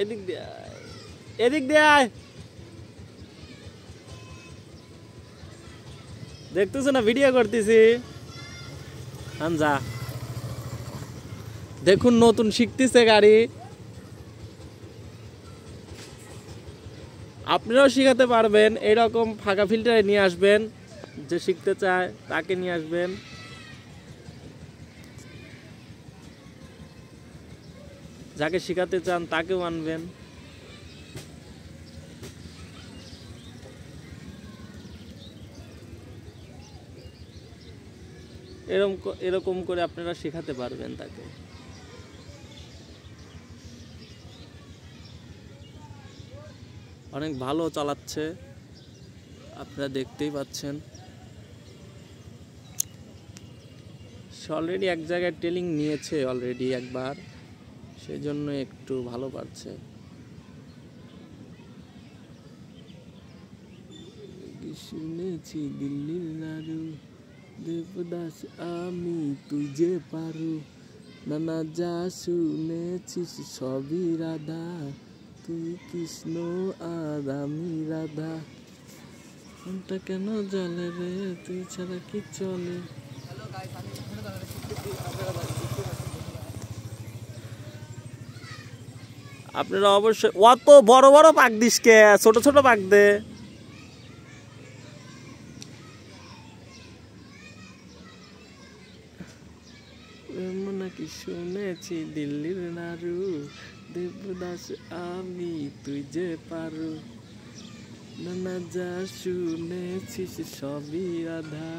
এদিক দিয়ে আয়, এদিক দিয়ে আয়। দেখতেছ না ভিডিও করতেছি। যা দেখুন নতুন শিখতেছে গাড়ি, আপনারাও শিখাতে পারবেন। এরকম ফাঁকা ফিল্টারে নিয়ে আসবেন, যে শিখতে চায় তাকে নিয়ে আসবেন। যাকে শিখাতে চান তাকেও আনবেন। এরকম করে আপনারা শেখাতে পারবেন তাকে। অনেক ভালো চালাচ্ছে, আপনারা দেখতেই পাচ্ছেন। সে অলরেডি এক জায়গায় ট্রেনিং নিয়েছে অলরেডি একবার, সেজন্য একটু ভালো পারছে। শুনেছি দিল্লির নাড়ু দেবদাস আমি, তুই যে পারু নানা যা শুনেছিস সবই রাধা, তুই কৃষ্ণ আর আমি রাধা। মনটা কেন জ্বলে রে, তুই ছাড়া কি চলে। আপনারা অবশ্যই অত বড় বড় পাক দিস কে, ছোট ছোট পাক দে। নাকি শুনেছি দিল্লির নাড়ু দেবদাস আমি, তুই যে পারু নানা যা শুনেছিস সবই রাধা।